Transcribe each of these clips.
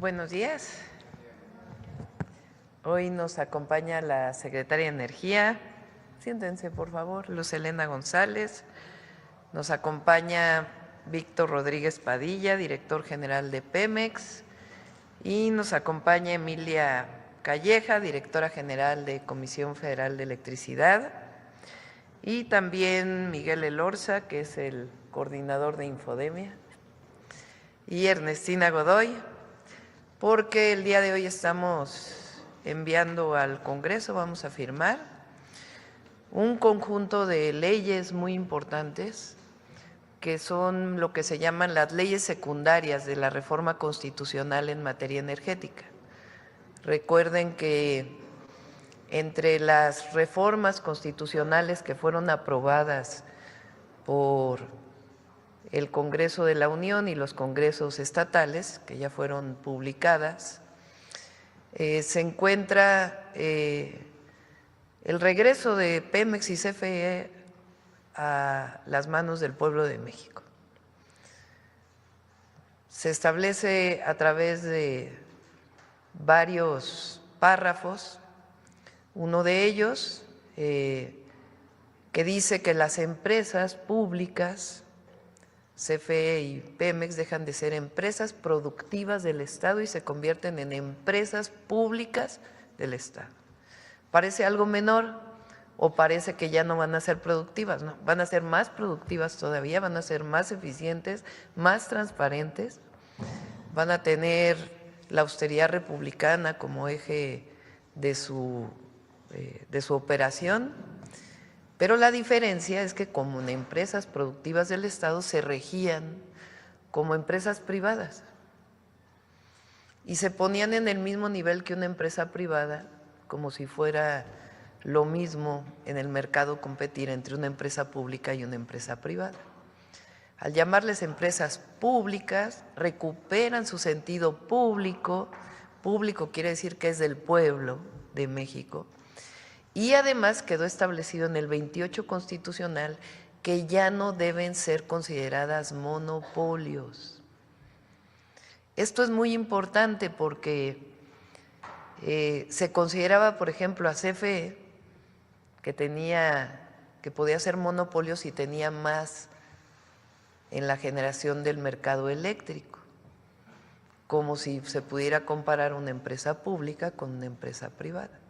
Buenos días. Hoy nos acompaña la secretaria de Energía. Siéntense, por favor, Luz Helena González. Nos acompaña Víctor Rodríguez Padilla, director general de Pemex. Y nos acompaña Emilia Calleja, directora general de Comisión Federal de Electricidad. Y también Miguel Elorza, que es el coordinador de Infodemia. Y Ernestina Godoy, porque el día de hoy estamos enviando al Congreso, vamos a firmar un conjunto de leyes muy importantes que son lo que se llaman las leyes secundarias de la reforma constitucional en materia energética. Recuerden que entre las reformas constitucionales que fueron aprobadas por el Congreso de la Unión y los congresos estatales, que ya fueron publicadas, se encuentra el regreso de Pemex y CFE a las manos del pueblo de México. Se establece a través de varios párrafos, uno de ellos que dice que las empresas públicas, CFE y Pemex, dejan de ser empresas productivas del Estado y se convierten en empresas públicas del Estado. Parece algo menor o parece que ya no van a ser productivas, no, van a ser más productivas todavía, van a ser más eficientes, más transparentes, van a tener la austeridad republicana como eje de su operación. Pero la diferencia es que como en empresas productivas del Estado se regían como empresas privadas y se ponían en el mismo nivel que una empresa privada, como si fuera lo mismo en el mercado competir entre una empresa pública y una empresa privada. Al llamarles empresas públicas, recuperan su sentido público, público quiere decir que es del pueblo de México, y además quedó establecido en el 28 constitucional que ya no deben ser consideradas monopolios. Esto es muy importante porque se consideraba, por ejemplo, a CFE que podía ser monopolio si tenía más en la generación del mercado eléctrico, como si se pudiera comparar una empresa pública con una empresa privada.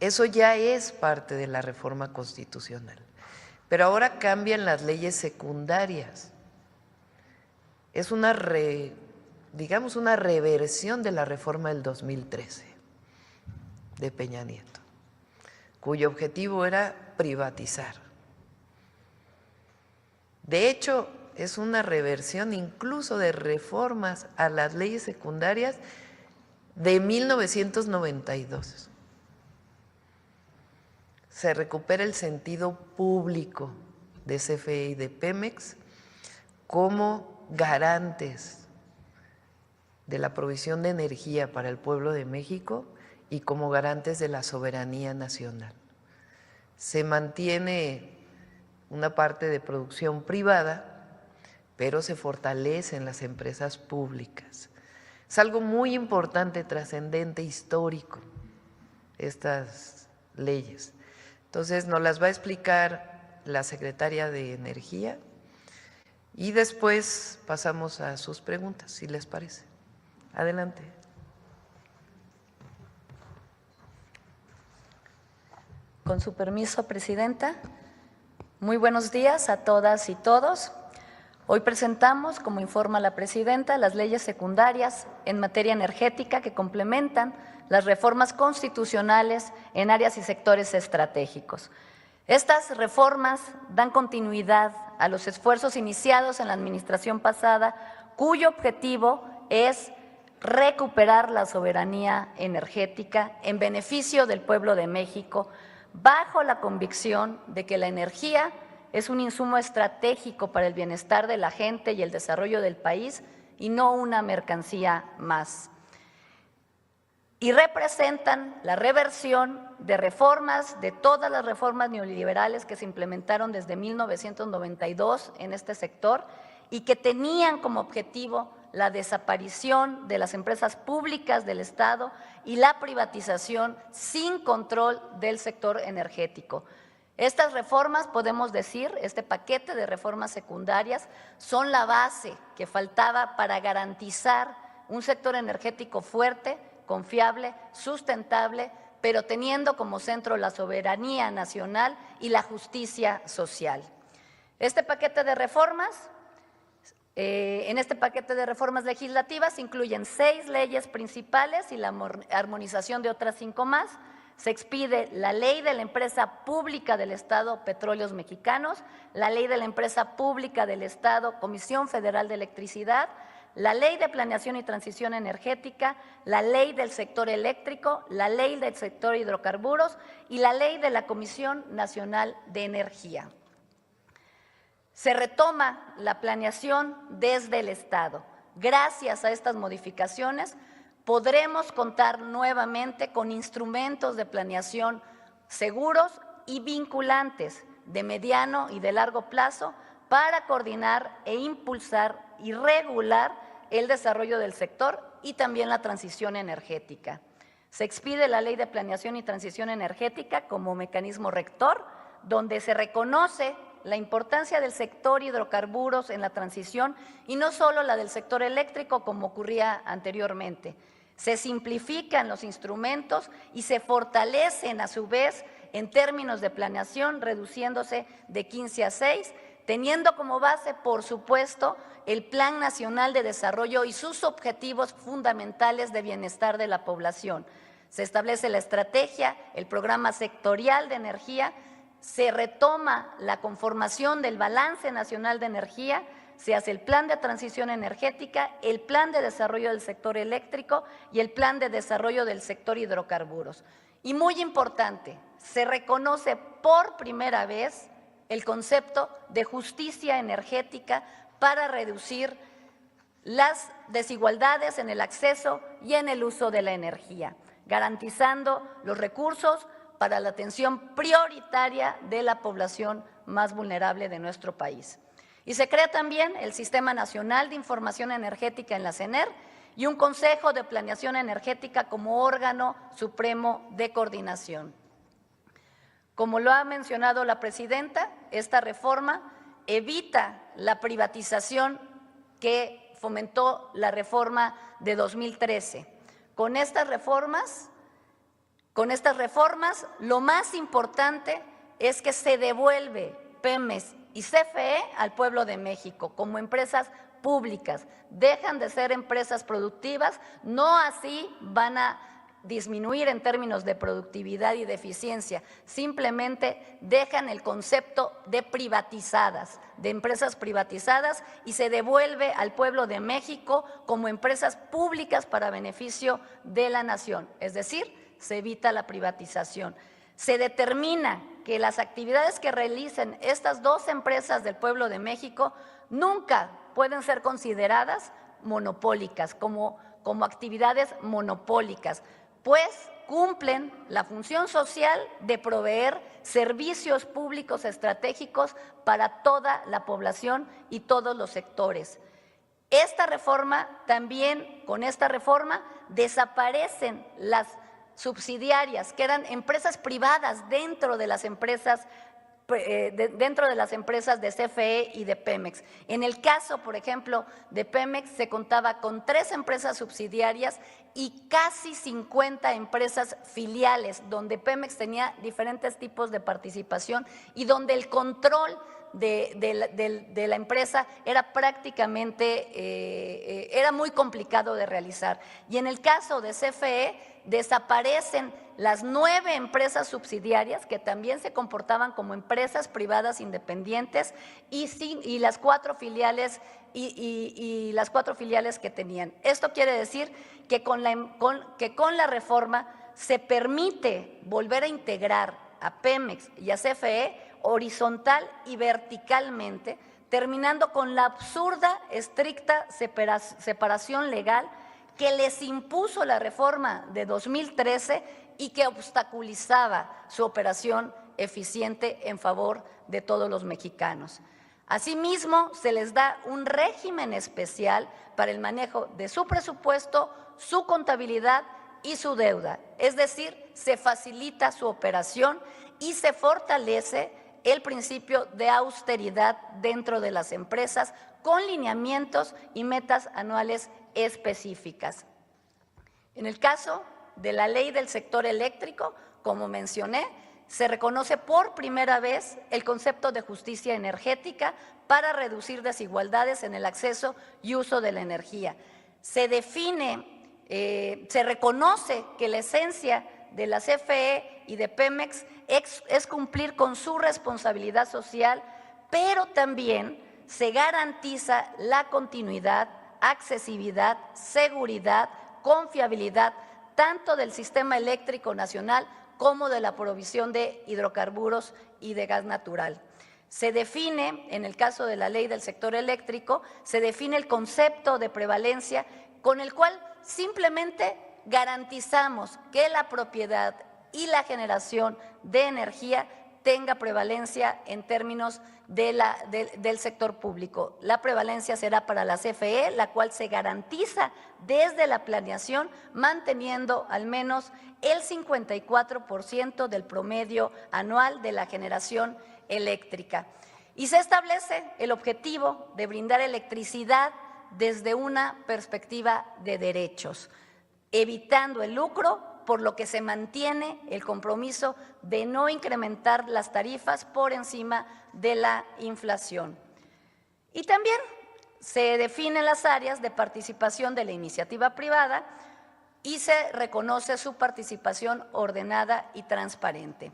Eso ya es parte de la reforma constitucional, pero ahora cambian las leyes secundarias. Es digamos una reversión de la reforma del 2013 de Peña Nieto, cuyo objetivo era privatizar. De hecho, es una reversión incluso de reformas a las leyes secundarias de 1992. Se recupera el sentido público de CFE y de Pemex como garantes de la provisión de energía para el pueblo de México y como garantes de la soberanía nacional. Se mantiene una parte de producción privada, pero se fortalecen las empresas públicas. Es algo muy importante, trascendente, histórico, estas leyes. Entonces nos las va a explicar la secretaria de Energía y después pasamos a sus preguntas, si les parece. Adelante. Con su permiso, Presidenta. Muy buenos días a todas y todos. Hoy presentamos, como informa la Presidenta, las leyes secundarias en materia energética que complementan las reformas constitucionales en áreas y sectores estratégicos. Estas reformas dan continuidad a los esfuerzos iniciados en la administración pasada, cuyo objetivo es recuperar la soberanía energética en beneficio del pueblo de México, bajo la convicción de que la energía es un insumo estratégico para el bienestar de la gente y el desarrollo del país y no una mercancía más. Y representan la reversión de reformas, de todas las reformas neoliberales que se implementaron desde 1992 en este sector y que tenían como objetivo la desaparición de las empresas públicas del Estado y la privatización sin control del sector energético. Estas reformas, podemos decir, este paquete de reformas secundarias, son la base que faltaba para garantizar un sector energético fuerte, confiable, sustentable, pero teniendo como centro la soberanía nacional y la justicia social. Este paquete de reformas, en este paquete de reformas legislativas incluyen 6 leyes principales y la armonización de otras 5 más. Se expide la Ley de la Empresa Pública del Estado Petróleos Mexicanos, la Ley de la Empresa Pública del Estado Comisión Federal de Electricidad, la Ley de Planeación y Transición Energética, la Ley del Sector Eléctrico, la Ley del Sector Hidrocarburos y la Ley de la Comisión Nacional de Energía. Se retoma la planeación desde el Estado. Gracias a estas modificaciones, podremos contar nuevamente con instrumentos de planeación seguros y vinculantes de mediano y de largo plazo para coordinar e impulsar y regular el desarrollo del sector y también la transición energética. Se expide la Ley de Planeación y Transición Energética como mecanismo rector, donde se reconoce la importancia del sector hidrocarburos en la transición y no solo la del sector eléctrico como ocurría anteriormente. Se simplifican los instrumentos y se fortalecen a su vez en términos de planeación, reduciéndose de 15 a 6, teniendo como base, por supuesto, el Plan Nacional de Desarrollo y sus objetivos fundamentales de bienestar de la población. Se establece la estrategia, el programa sectorial de energía, se retoma la conformación del Balance Nacional de Energía, se hace el Plan de Transición Energética, el Plan de Desarrollo del Sector Eléctrico y el Plan de Desarrollo del Sector Hidrocarburos. Y muy importante, se reconoce por primera vez el concepto de justicia energética para reducir las desigualdades en el acceso y en el uso de la energía, garantizando los recursos para la atención prioritaria de la población más vulnerable de nuestro país. Y se crea también el Sistema Nacional de Información Energética en la CENER y un Consejo de Planeación Energética como órgano supremo de coordinación. Como lo ha mencionado la presidenta, esta reforma evita la privatización que fomentó la reforma de 2013. Con estas reformas, lo más importante es que se devuelve Pemex y CFE al pueblo de México como empresas públicas. Dejan de ser empresas productivas, no así van a disminuir en términos de productividad y de eficiencia, simplemente dejan el concepto de privatizadas, de empresas privatizadas y se devuelve al pueblo de México como empresas públicas para beneficio de la nación, es decir, se evita la privatización. Se determina que las actividades que realicen estas 2 empresas del pueblo de México nunca pueden ser consideradas monopólicas, como actividades monopólicas, pues cumplen la función social de proveer servicios públicos estratégicos para toda la población y todos los sectores. Esta reforma, también con esta reforma, desaparecen las subsidiarias, que eran empresas privadas dentro de las empresas de CFE y de Pemex. En el caso, por ejemplo, de Pemex se contaba con 3 empresas subsidiarias y casi 50 empresas filiales, donde Pemex tenía diferentes tipos de participación y donde el control de la empresa era prácticamente, era muy complicado de realizar. Y en el caso de CFE, desaparecen las 9 empresas subsidiarias que también se comportaban como empresas privadas independientes y las 4 filiales y las 4 filiales que tenían. Esto quiere decir que con la reforma se permite volver a integrar a Pemex y a CFE horizontal y verticalmente, terminando con la absurda, estricta separación legal que les impuso la reforma de 2013 y que obstaculizaba su operación eficiente en favor de todos los mexicanos. Asimismo, se les da un régimen especial para el manejo de su presupuesto, su contabilidad y su deuda. Es decir, se facilita su operación y se fortalece el principio de austeridad dentro de las empresas con lineamientos y metas anuales específicas. En el caso de la ley del sector eléctrico, como mencioné, se reconoce por primera vez el concepto de justicia energética para reducir desigualdades en el acceso y uso de la energía. Se define, se reconoce que la esencia de la CFE y de Pemex es cumplir con su responsabilidad social, pero también se garantiza la continuidad, accesibilidad, seguridad, confiabilidad, tanto del sistema eléctrico nacional como de la provisión de hidrocarburos y de gas natural. Se define, en el caso de la ley del sector eléctrico, se define el concepto de prevalencia con el cual simplemente garantizamos que la propiedad y la generación de energía tenga prevalencia en términos del sector público. La prevalencia será para la CFE, la cual se garantiza desde la planeación, manteniendo al menos el 54% del promedio anual de la generación eléctrica. Y se establece el objetivo de brindar electricidad desde una perspectiva de derechos, evitando el lucro, por lo que se mantiene el compromiso de no incrementar las tarifas por encima de la inflación. Y también se definen las áreas de participación de la iniciativa privada y se reconoce su participación ordenada y transparente.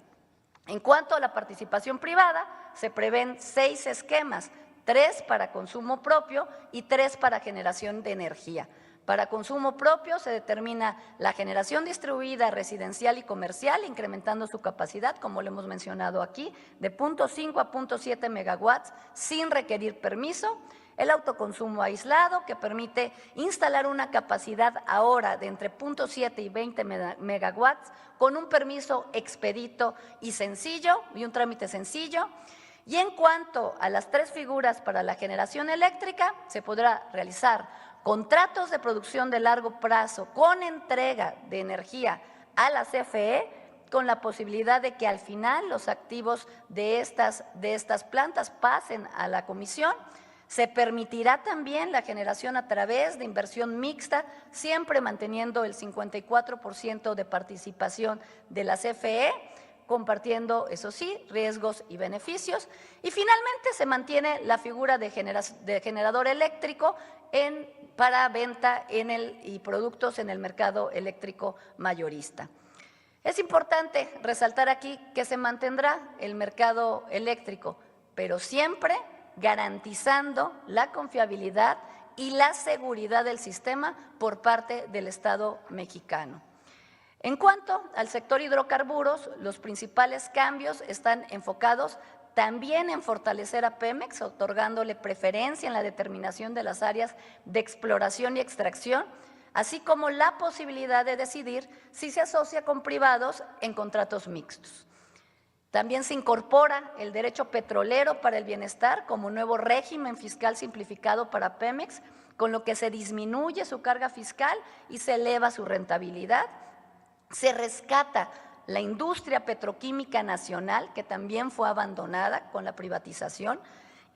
En cuanto a la participación privada, se prevén 6 esquemas, 3 para consumo propio y 3 para generación de energía. Para consumo propio se determina la generación distribuida residencial y comercial, incrementando su capacidad, como lo hemos mencionado aquí, de 0.5 a 0.7 megawatts sin requerir permiso. El autoconsumo aislado, que permite instalar una capacidad ahora de entre 0.7 y 20 megawatts con un permiso expedito y sencillo, y un trámite sencillo. Y en cuanto a las 3 figuras para la generación eléctrica, se podrá realizar contratos de producción de largo plazo con entrega de energía a la CFE, con la posibilidad de que al final los activos de estas plantas pasen a la comisión. Se permitirá también la generación a través de inversión mixta, siempre manteniendo el 54% de participación de la CFE, compartiendo, eso sí, riesgos y beneficios. Y finalmente se mantiene la figura de generador eléctrico para venta y productos en el mercado eléctrico mayorista. Es importante resaltar aquí que se mantendrá el mercado eléctrico, pero siempre garantizando la confiabilidad y la seguridad del sistema por parte del Estado mexicano. En cuanto al sector hidrocarburos, los principales cambios están enfocados también en fortalecer a Pemex, otorgándole preferencia en la determinación de las áreas de exploración y extracción, así como la posibilidad de decidir si se asocia con privados en contratos mixtos. También se incorpora el derecho petrolero para el bienestar como nuevo régimen fiscal simplificado para Pemex, con lo que se disminuye su carga fiscal y se eleva su rentabilidad. Se rescata la industria petroquímica nacional, que también fue abandonada con la privatización,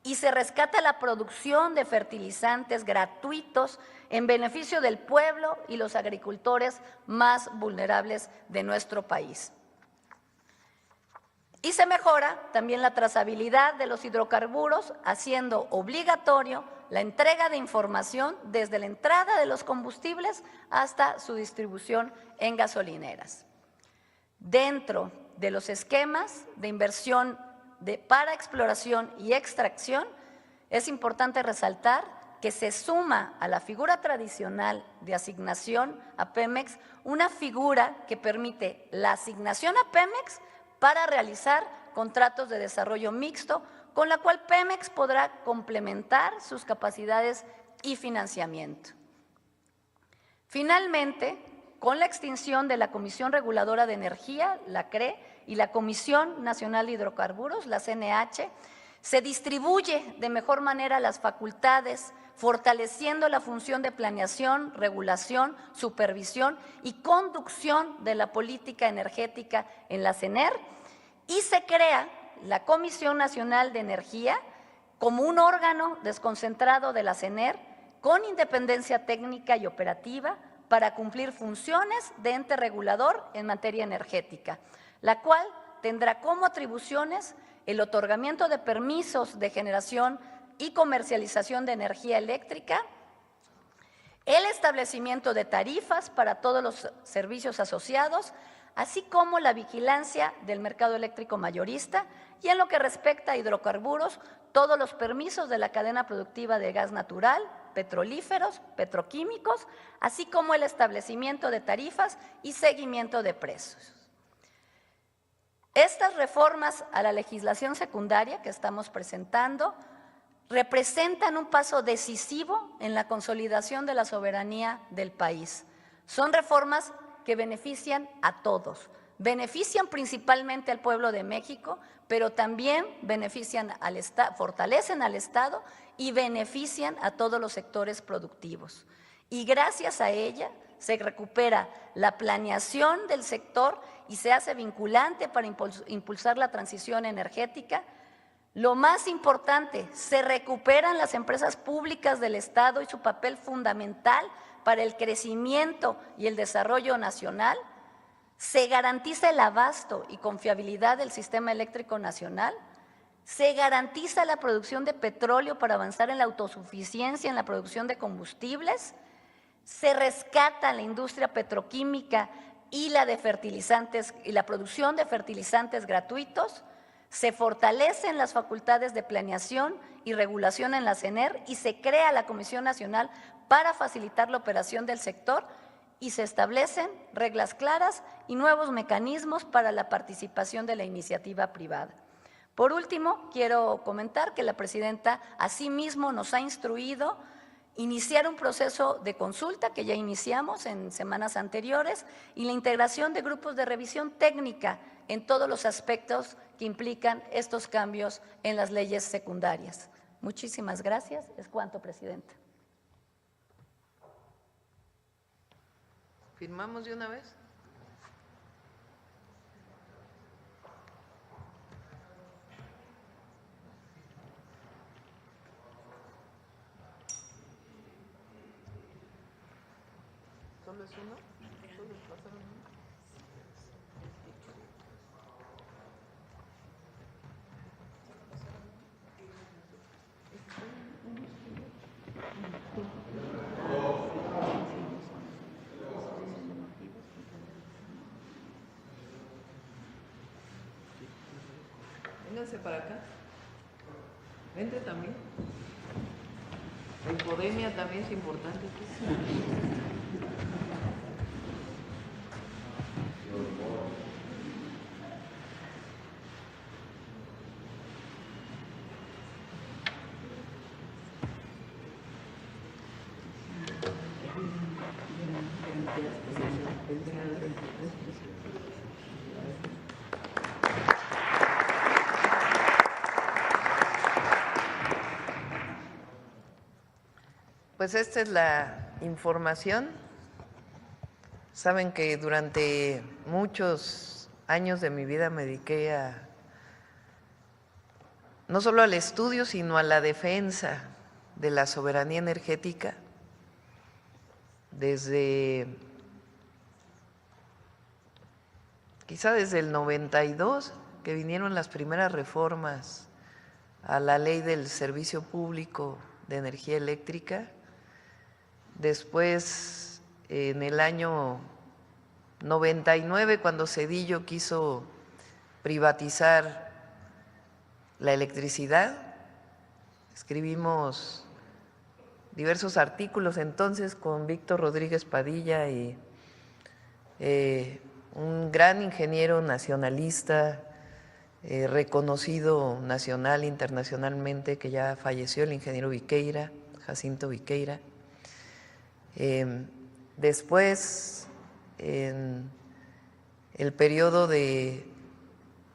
y se rescata la producción de fertilizantes gratuitos en beneficio del pueblo y los agricultores más vulnerables de nuestro país. Y se mejora también la trazabilidad de los hidrocarburos, haciendo obligatorio la entrega de información desde la entrada de los combustibles hasta su distribución en gasolineras. Dentro de los esquemas de inversión para exploración y extracción, es importante resaltar que se suma a la figura tradicional de asignación a Pemex una figura que permite la asignación a Pemex para realizar contratos de desarrollo mixto, con la cual Pemex podrá complementar sus capacidades y financiamiento. Finalmente, con la extinción de la Comisión Reguladora de Energía, la CRE, y la Comisión Nacional de Hidrocarburos, la CNH, Se distribuye de mejor manera las facultades, fortaleciendo la función de planeación, regulación, supervisión y conducción de la política energética en la CENER, y se crea la Comisión Nacional de Energía como un órgano desconcentrado de la CENER con independencia técnica y operativa para cumplir funciones de ente regulador en materia energética, la cual tendrá como atribuciones el otorgamiento de permisos de generación y comercialización de energía eléctrica, el establecimiento de tarifas para todos los servicios asociados, así como la vigilancia del mercado eléctrico mayorista y en lo que respecta a hidrocarburos, todos los permisos de la cadena productiva de gas natural, petrolíferos, petroquímicos, así como el establecimiento de tarifas y seguimiento de precios. Estas reformas a la legislación secundaria que estamos presentando representan un paso decisivo en la consolidación de la soberanía del país. Son reformas que benefician a todos, benefician principalmente al pueblo de México, pero también benefician al fortalecen al Estado y benefician a todos los sectores productivos. Y gracias a ella se recupera la planeación del sector y se hace vinculante para impulsar la transición energética. Lo más importante, se recuperan las empresas públicas del Estado y su papel fundamental para el crecimiento y el desarrollo nacional. Se garantiza el abasto y confiabilidad del sistema eléctrico nacional. Se garantiza la producción de petróleo para avanzar en la autosuficiencia en la producción de combustibles. Se rescata la industria petroquímica y la de fertilizantes y la producción de fertilizantes gratuitos. Se fortalecen las facultades de planeación y regulación en la CENER y se crea la Comisión Nacional para facilitar la operación del sector y se establecen reglas claras y nuevos mecanismos para la participación de la iniciativa privada. Por último, quiero comentar que la presidenta asimismo nos ha instruido iniciar un proceso de consulta que ya iniciamos en semanas anteriores y la integración de grupos de revisión técnica en todos los aspectos que implican estos cambios en las leyes secundarias. Muchísimas gracias. Es cuanto, presidenta. ¿Firmamos de una vez? ¿Solo es uno? ¿Solo pasaron uno? Vénganse para acá. Vente también. La hipodemia también es importante. Pues esta es la información. Saben que durante muchos años de mi vida me dediqué no solo al estudio, sino a la defensa de la soberanía energética. Quizá desde el 92, que vinieron las primeras reformas a la ley del servicio público de energía eléctrica. Después, en el año 99, cuando Zedillo quiso privatizar la electricidad, escribimos diversos artículos entonces con Víctor Rodríguez Padilla y un gran ingeniero nacionalista, reconocido nacional e internacionalmente, que ya falleció, el ingeniero Viqueira, Jacinto Viqueira. Después, en el periodo de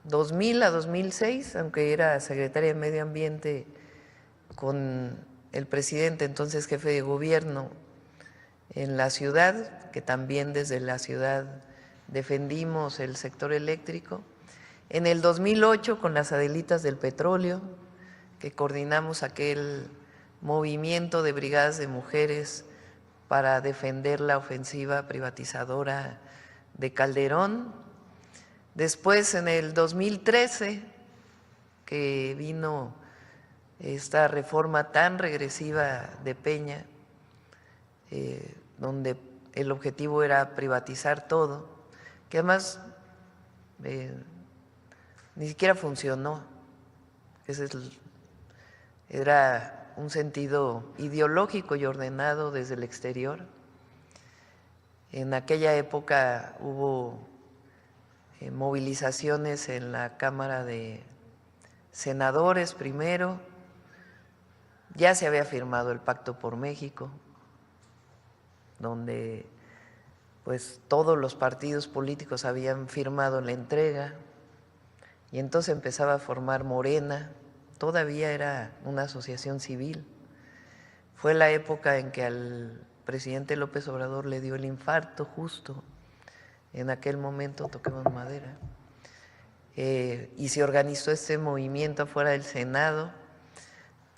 2000 a 2006, aunque era secretaria de Medio Ambiente con el presidente, entonces jefe de gobierno en la ciudad, que también desde la ciudad defendimos el sector eléctrico. En el 2008 con las Adelitas del Petróleo, que coordinamos aquel movimiento de brigadas de mujeres para defender la ofensiva privatizadora de Calderón. Después, en el 2013, que vino esta reforma tan regresiva de Peña, donde el objetivo era privatizar todo, que además ni siquiera funcionó. Ese era un sentido ideológico y ordenado desde el exterior. En aquella época hubo movilizaciones en la Cámara de Senadores primero, ya se había firmado el Pacto por México, donde pues todos los partidos políticos habían firmado la entrega, y entonces empezaba a formar Morena, todavía era una asociación civil. Fue la época en que al presidente López Obrador le dio el infarto justo, en aquel momento, toquemos madera, y se organizó este movimiento afuera del Senado.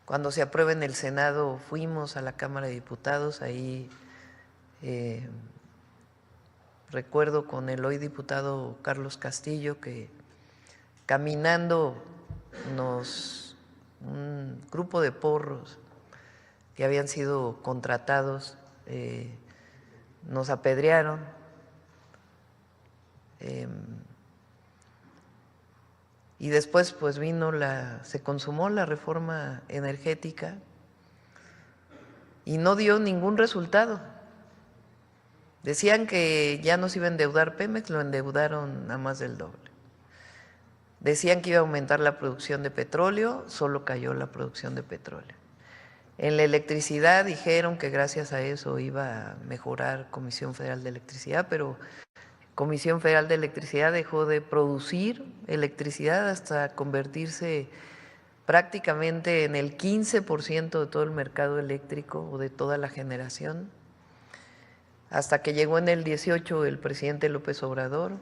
Cuando se aprueba en el Senado fuimos a la Cámara de Diputados, ahí recuerdo con el hoy diputado Carlos Castillo que caminando un grupo de porros que habían sido contratados nos apedrearon. Y después pues se consumó la reforma energética y no dio ningún resultado. Decían que ya no se iba a endeudar Pemex, lo endeudaron a más del doble. Decían que iba a aumentar la producción de petróleo, solo cayó la producción de petróleo. En la electricidad dijeron que gracias a eso iba a mejorar Comisión Federal de Electricidad, pero Comisión Federal de Electricidad dejó de producir electricidad hasta convertirse prácticamente en el 15% de todo el mercado eléctrico o de toda la generación, hasta que llegó en el 18 el presidente López Obrador,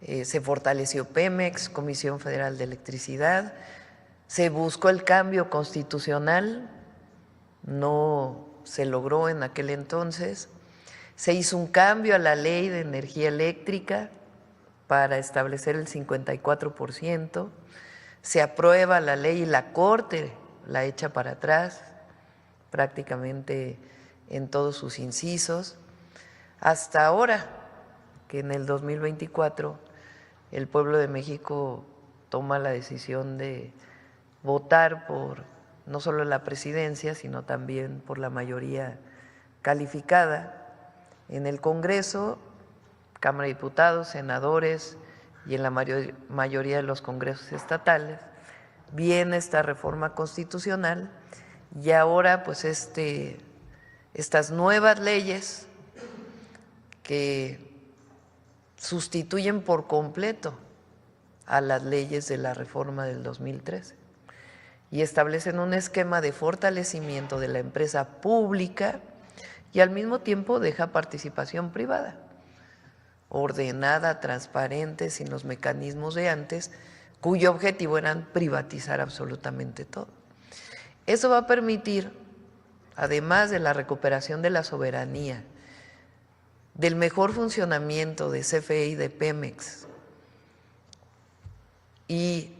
se fortaleció Pemex, Comisión Federal de Electricidad, se buscó el cambio constitucional, no se logró en aquel entonces. Se hizo un cambio a la ley de energía eléctrica para establecer el 54%, se aprueba la ley y la Corte la echa para atrás prácticamente en todos sus incisos, hasta ahora que en el 2024 el pueblo de México toma la decisión de votar por no solo la presidencia, sino también por la mayoría calificada en el Congreso, Cámara de Diputados, senadores y en la mayoría de los congresos estatales. Viene esta reforma constitucional y ahora pues estas nuevas leyes que sustituyen por completo a las leyes de la reforma del 2013 y establecen un esquema de fortalecimiento de la empresa pública y al mismo tiempo deja participación privada, ordenada, transparente, sin los mecanismos de antes, cuyo objetivo era privatizar absolutamente todo. Eso va a permitir, además de la recuperación de la soberanía, del mejor funcionamiento de CFE y de Pemex y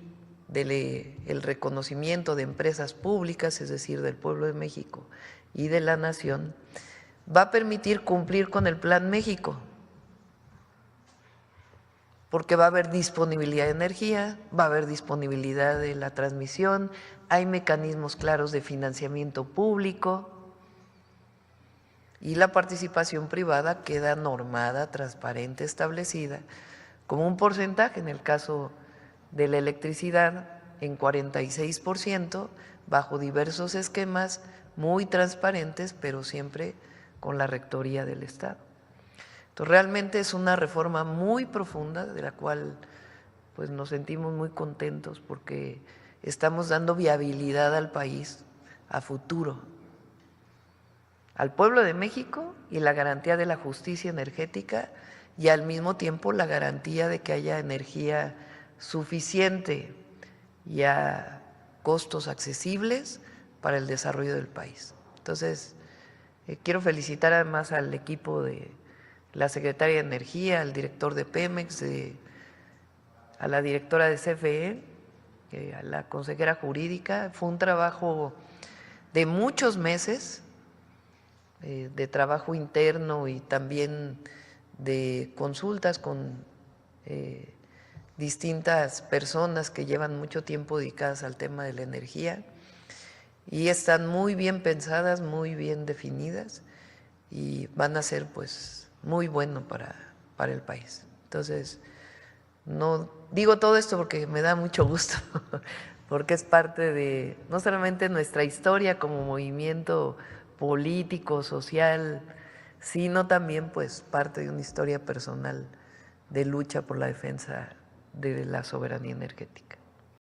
del reconocimiento de empresas públicas, es decir, del pueblo de México y de la nación, va a permitir cumplir con el Plan México, porque va a haber disponibilidad de energía, va a haber disponibilidad de la transmisión, hay mecanismos claros de financiamiento público y la participación privada queda normada, transparente, establecida como un porcentaje, en el caso de la electricidad, en 46%, bajo diversos esquemas muy transparentes, pero siempre con la rectoría del Estado. Entonces, realmente es una reforma muy profunda de la cual pues nos sentimos muy contentos porque estamos dando viabilidad al país a futuro, al pueblo de México, y la garantía de la justicia energética y al mismo tiempo la garantía de que haya energía suficiente y a costos accesibles para el desarrollo del país. Entonces, quiero felicitar además al equipo de la Secretaría de Energía, al director de Pemex, a la directora de CFE, a la consejera jurídica. Fue un trabajo de muchos meses, de trabajo interno y también de consultas con distintas personas que llevan mucho tiempo dedicadas al tema de la energía, y están muy bien pensadas, muy bien definidas, y van a ser pues muy bueno para el país. Entonces, no digo todo esto porque me da mucho gusto, porque es parte de no solamente nuestra historia como movimiento político, social, sino también pues parte de una historia personal de lucha por la defensa de la soberanía energética.